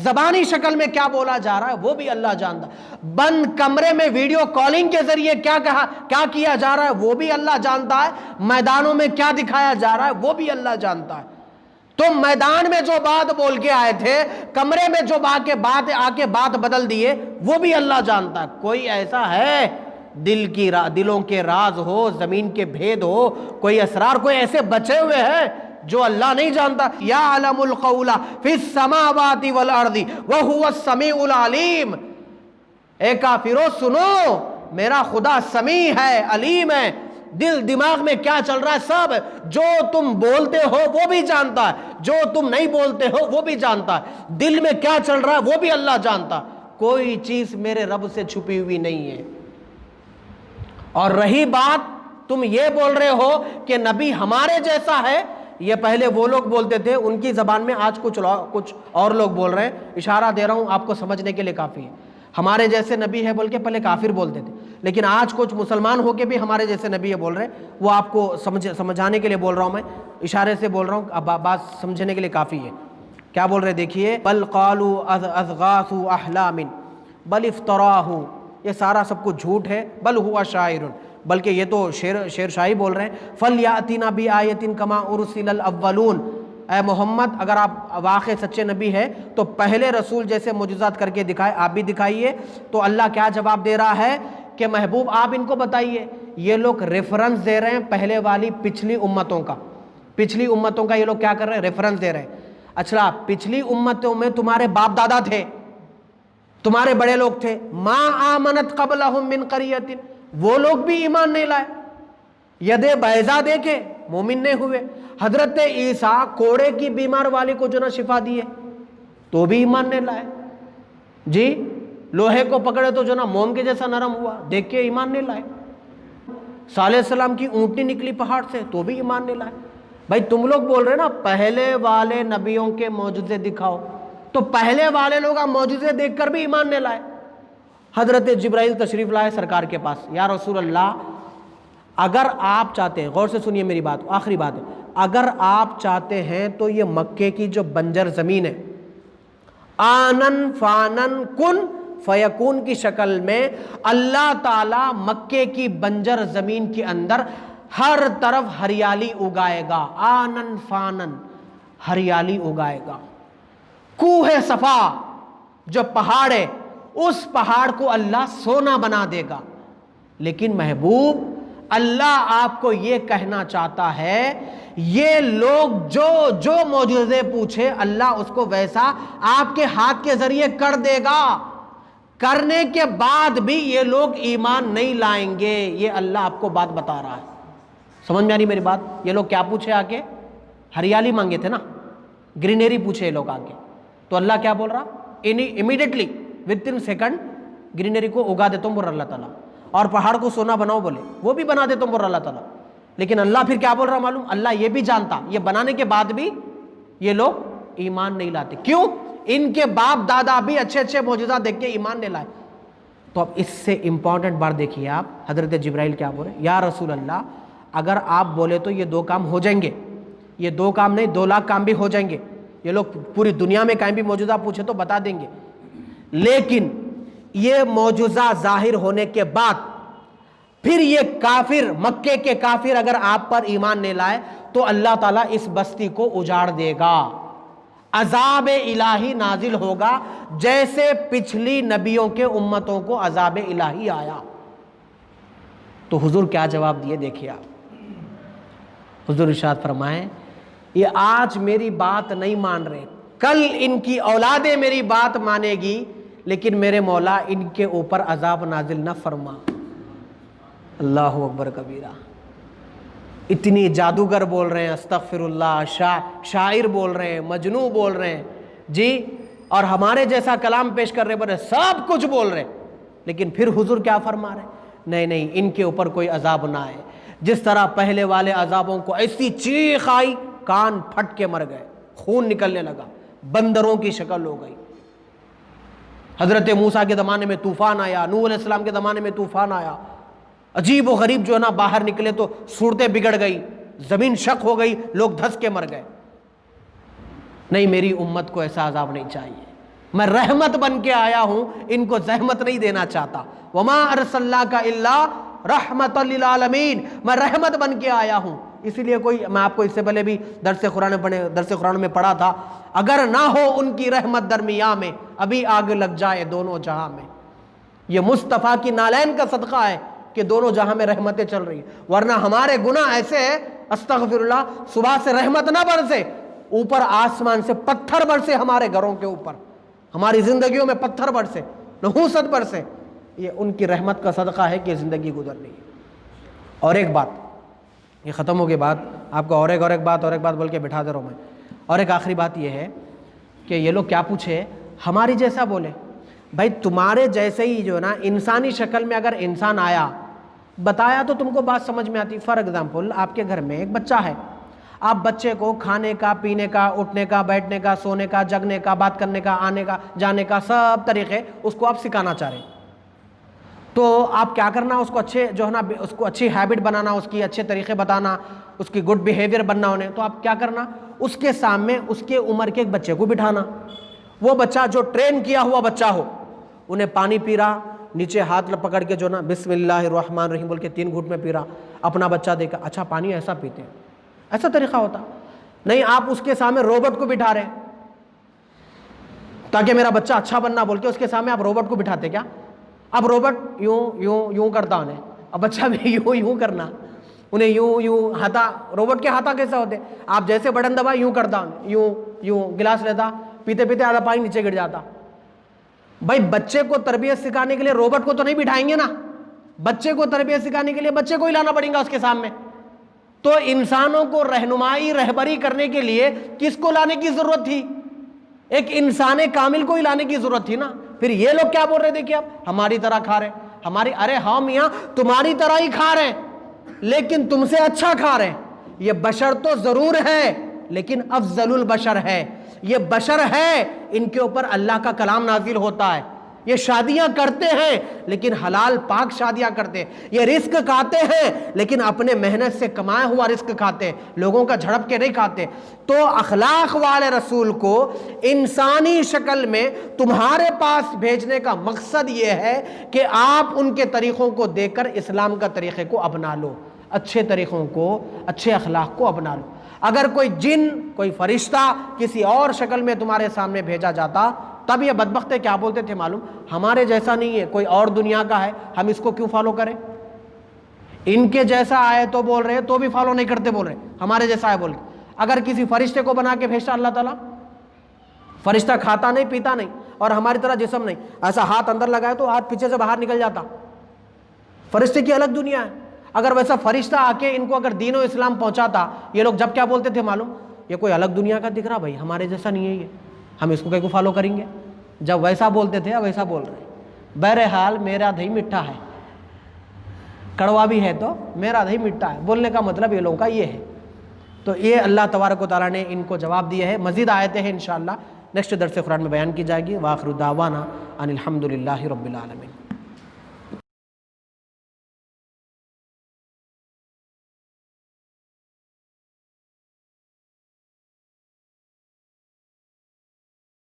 زبانی شکل میں کیا بولا جا رہا ہے وہ بھی اللہ جانتا ہے، بند کمرے میں ویڈیو کالنگ کے ذریعے کیا کیا جا رہا ہے وہ بھی اللہ جانتا ہے، میدانوں میں کیا دکھایا جا رہا ہے وہ بھی اللہ جانتا ہے۔ تم میدان میں جو بات بول کے آئے تھے، کمرے میں جو آ کے بات بدل دیے وہ بھی اللہ جانتا ہے۔ کوئی ایسا ہے دلوں کے راز ہو، زمین کے بھید ہو، کوئی اسرار، کوئی ایسے بچے ہوئے ہیں جو اللہ نہیں جانتا؟ یعلم القول فی السماوات والارض وہو السمیع العلیم۔ اے کافرو سنو، میرا خدا سمیع ہے، علیم ہے، دل دماغ میں کیا چل رہا ہے سب، جو تم بولتے ہو وہ بھی جانتا ہے، جو تم نہیں بولتے ہو وہ بھی جانتا ہے، دل میں کیا چل رہا ہے وہ بھی اللہ جانتا ہے، کوئی چیز میرے رب سے چھپی ہوئی نہیں ہے۔ اور رہی بات تم یہ بول رہے ہو کہ نبی ہمارے جیسا ہے، یہ پہلے وہ لوگ بولتے تھے، ان کی زبان میں آج کچھ اور لوگ بول رہے ہیں، اشارہ دے رہا ہوں آپ کو سمجھنے کے لیے کافی ہے۔ ہمارے جیسے نبی ہے بول کے پہلے کافر بولتے تھے، لیکن آج کچھ مسلمان ہو کے بھی ہمارے جیسے نبی ہے بول رہے ہیں، وہ آپ کو سمجھانے کے لیے بول رہا ہوں، میں اشارے سے بول رہا ہوں، اب بات سمجھنے کے لیے کافی ہے۔ کیا بول رہے دیکھیے، بل قالوا اضغاث احلام بل افتراہ، یہ سارا سب کچھ جھوٹ ہے، بل ہوا شاعر، بلکہ یہ تو شعر شاعری بول رہے ہیں، فلیاتینا بآیۃ کما ارسل الاولون۔ اے محمد اگر آپ واقع سچے نبی ہے تو پہلے رسول جیسے معجزات کر کے دکھائے، آپ بھی دکھائیے۔ تو اللہ کیا جواب دے رہا ہے کہ محبوب آپ ان کو بتائیے۔ یہ لوگ ریفرنس دے رہے ہیں پہلے والی پچھلی امتوں کا یہ لوگ کیا کر رہے ہیں، ریفرنس دے رہے ہیں۔ اچھا، پچھلی امتوں میں تمہارے باپ دادا تھے، تمہارے بڑے لوگ تھے، ما آمنت قبلہم من قریۃ، وہ لوگ بھی ایمان نہیں لائے، ید بیضا دے کے مومن نہیں ہوئے۔ حضرت عیسیٰ کوڑے کی بیمار والی کو جو نا شفا دیے تو بھی ایمان نہیں لائے، جی لوہے کو پکڑے تو جو نا موم کے جیسا نرم ہوا، دیکھ کے ایمان نہیں لائے۔ صالح علیہ السلام کی اونٹنی نکلی پہاڑ سے تو بھی ایمان نہیں لائے۔ بھائی تم لوگ بول رہے نا پہلے والے نبیوں کے معجزے دکھاؤ، تو پہلے والے لوگ معجزے دیکھ کر بھی ایمان نہیں لائے۔ حضرت جبرائیل تشریف لائے سرکار کے پاس، یا رسول اللہ اگر آپ چاہتے ہیں، غور سے سنیے میری بات، آخری بات ہے، اگر آپ چاہتے ہیں تو یہ مکے کی جو بنجر زمین ہے، آنن فانن کن فیکون کی شکل میں اللہ تعالی مکے کی بنجر زمین کے اندر ہر طرف ہریالی اگائے گا، آنن فانن ہریالی اگائے گا۔ کوہ صفا جو پہاڑ ہے، اس پہاڑ کو اللہ سونا بنا دے گا۔ لیکن محبوب اللہ آپ کو یہ کہنا چاہتا ہے یہ لوگ جو معجزے پوچھے اللہ اس کو ویسا آپ کے ہاتھ کے ذریعے کر دے گا، کرنے کے بعد بھی یہ لوگ ایمان نہیں لائیں گے۔ یہ اللہ آپ کو بات بتا رہا ہے، سمجھ میں آ رہی میری بات؟ یہ لوگ کیا پوچھے آ کے؟ ہریالی مانگے تھے نا، گرینری پوچھے یہ لوگ آ کے، تو اللہ کیا بول رہا؟ Immediately with in second greenery کو اگا دیتا ہوں بول اللہ تعالیٰ، اور پہاڑ کو سونا بناؤ بولے وہ بھی بنا دیتا ہوں بول اللہ تعالیٰ۔ لیکن اللہ پھر کیا بول رہا معلوم؟ اللہ یہ بھی جانتا یہ بنانے کے بعد بھی یہ لوگ ایمان نہیں لاتے، کیوں؟ ان کے باپ دادا بھی اچھے اچھے معجزات دیکھ کے ایمان نہیں لائے۔ تو اب اس سے امپورٹنٹ بات دیکھیے آپ، حضرت جبرائیل کیا بولے، یا رسول اللہ اگر آپ بولے تو یہ 2 کام ہو جائیں گے، یہ 2 کام نہیں 2 لاکھ کام بھی ہو جائیں گے، یہ لوگ پوری دنیا میں کہیں بھی معجزہ پوچھے تو بتا دیں گے، لیکن یہ معجزہ ظاہر ہونے کے بعد پھر یہ کافر، مکے کے کافر اگر آپ پر ایمان نہیں لائے تو اللہ تعالیٰ اس بستی کو اجاڑ دے گا، عذاب الہی نازل ہوگا، جیسے پچھلی نبیوں کے امتوں کو عذاب الہی آیا۔ تو حضور کیا جواب دیے دیکھیے آپ، حضور ارشاد فرمائیں یہ آج میری بات نہیں مان رہے، کل ان کی اولادیں میری بات مانے گی، لیکن میرے مولا ان کے اوپر عذاب نازل نہ فرما۔ اللہ اکبر کبیرہ، اتنی جادوگر بول رہے ہیں، استغفر اللہ، شاعر بول رہے ہیں، مجنوں بول رہے ہیں جی، اور ہمارے جیسا کلام پیش کر رہے بولے سب کچھ بول رہے ہیں، لیکن پھر حضور کیا فرما رہے ہیں؟ نہیں نہیں، ان کے اوپر کوئی عذاب نہ آئے، جس طرح پہلے والے عذابوں کو ایسی چیخ آئی کان پھٹ کے مر گئے، خون نکلنے لگا، بندروں کی شکل ہو گئی۔ حضرت موسیٰ کے زمانے میں طوفان آیا، نوح علیہ السلام کے زمانے میں طوفان آیا، عجیب و غریب جو ہے نا باہر نکلے تو صورتیں بگڑ گئی، زمین شق ہو گئی، لوگ دھس کے مر گئے۔ نہیں، میری امت کو ایسا عذاب نہیں چاہیے، میں رحمت بن کے آیا ہوں، ان کو زحمت نہیں دینا چاہتا۔ وما ارسلناک الا رحمت للعالمین، میں رحمت بن کے آیا ہوں۔ اسی لیے میں آپ کو اس سے پہلے بھی درس قرآن میں پڑھا تھا، اگر نہ ہو ان کی رحمت درمیاں میں، ابھی آگ لگ جائے دونوں جہاں میں۔ یہ مصطفیٰ کی نالین کا صدقہ ہے کہ دونوں جہاں میں رحمتیں چل رہی ہیں، ورنہ ہمارے گناہ ایسے ہیں، استغفر اللہ، صبح سے رحمت نہ برسے، اوپر آسمان سے پتھر برسے ہمارے گھروں کے اوپر، ہماری زندگیوں میں پتھر برسے، نحوست برسے، یہ ان کی رحمت کا صدقہ ہے کہ زندگی گزر رہی ہے۔ اور ایک بات، یہ ختم ہو گئی بات، آپ کو اور ایک بات بول کے بٹھا دے رہا ہوں میں، اور ایک آخری بات یہ ہے کہ یہ لوگ کیا پوچھے، ہماری جیسا بولے، بھائی تمہارے جیسے ہی جو ہے نا انسانی شکل میں اگر انسان آیا بتایا تو تم کو بات سمجھ میں آتی۔ فار ایگزامپل آپ کے گھر میں ایک بچہ ہے، آپ بچے کو کھانے کا، پینے کا، اٹھنے کا، بیٹھنے کا، سونے کا، جگنے کا، بات کرنے کا، آنے کا، جانے کا، سب طریقے اس کو آپ سکھانا چاہ رہے ہیں، تو آپ کیا کرنا، اس کو اچھے جو ہے نا اس کو اچھی ہیبٹ بنانا، اس کی اچھے طریقے بتانا، اس کی گڈ بیہیویئر بننا انہیں، تو آپ کیا کرنا، اس کے سامنے اس کے عمر کے ایک بچے کو بٹھانا، وہ بچہ جو ٹرین کیا ہوا بچہ ہو، انہیں پانی پی رہا، نیچے ہاتھ پکڑ کے جو نا بسم اللہ الرحمن الرحیم بول کے 3 گھونٹ میں پی رہا، اپنا بچہ دیکھا اچھا پانی ایسا پیتے ہیں، ایسا طریقہ ہوتا نہیں۔ آپ اس کے سامنے روبوٹ کو بٹھا رہے ہیں تاکہ میرا بچہ اچھا بننا بول کے، اس کے سامنے آپ روبوٹ کو بٹھاتے کیا؟ اب روبوٹ یوں کرتا انہیں، اب بچہ بھی یوں کرنا، انہیں یوں ہاتھا، روبوٹ کے ہاتھا کیسا ہوتے، آپ جیسے بٹن دبا یوں کرتا انہیں، یوں گلاس لیتا، پیتے پیتے آدھا پانی نیچے گر جاتا۔ بھائی بچے کو تربیت سکھانے کے لیے روبوٹ کو تو نہیں بٹھائیں گے نا، بچے کو تربیت سکھانے کے لیے بچے کو ہی لانا پڑے گا اس کے سامنے۔ تو انسانوں کو رہبری کرنے کے لیے کس کو لانے کی ضرورت تھی؟ ایک انسان کامل کو ہی لانے کی ضرورت تھی نا۔ پھر یہ لوگ کیا بول رہے دیکھیے آپ، ہماری طرح کھا رہے، ارے ہاں میاں تمہاری طرح ہی کھا رہے ہیں، لیکن تم سے اچھا کھا رہے ہیں۔ یہ بشر تو ضرور ہے لیکن افضل البشر ہے، یہ بشر ہے، ان کے اوپر اللہ کا کلام نازل ہوتا ہے، یہ شادیاں کرتے ہیں لیکن حلال پاک شادیاں کرتے ہیں، یہ رزق کھاتے ہیں لیکن اپنے محنت سے کمایا ہوا رزق کھاتے ہیں، لوگوں کا جھڑپ کے نہیں کھاتے۔ تو اخلاق والے رسول کو انسانی شکل میں تمہارے پاس بھیجنے کا مقصد یہ ہے کہ آپ ان کے طریقوں کو دیکھ کر اسلام کا طریقے کو اپنا لو، اچھے طریقوں کو، اچھے اخلاق کو اپنا لو۔ اگر کوئی جن، کوئی فرشتہ کسی اور شکل میں تمہارے سامنے بھیجا جاتا، تب یہ بدبخت کیا بولتے تھے معلوم، ہمارے جیسا نہیں ہے، کوئی اور دنیا کا ہے، ہم اس کو کیوں فالو کریں؟ ان کے جیسا آئے تو بول رہے تو بھی فالو نہیں کرتے، بول رہے ہمارے جیسا ہے بول کے۔ اگر کسی فرشتے کو بنا کے بھیجتا اللہ تعالیٰ، فرشتہ کھاتا نہیں پیتا نہیں اور ہماری طرح جسم نہیں، ایسا ہاتھ اندر لگائے تو ہاتھ پیچھے سے باہر نکل جاتا، فرشتے کی الگ دنیا ہے۔ اگر ویسا فرشتہ آ کے ان کو اگر دین و اسلام پہنچاتا، یہ لوگ جب کیا بولتے تھے معلوم، یہ کوئی الگ دنیا کا دکھ رہا، بھائی ہمارے جیسا نہیں ہے یہ، ہم اس کو کہیں کو فالو کریں گے؟ جب ویسا بولتے تھے اب ویسا بول رہے ہیں۔ بہرحال میرا دہی میٹھا ہے، کڑوا بھی ہے تو میرا دہی میٹھا ہے، بولنے کا مطلب یہ لوگوں کا یہ ہے۔ تو یہ اللہ تبارک و تعالیٰ نے ان کو جواب دیا ہے۔ مزید آیتیں ہیں انشاءاللہ نیکسٹ درس قرآن میں بیان کی جائے گی۔ وآخر دعوانا ان الحمد للہ رب العالمین۔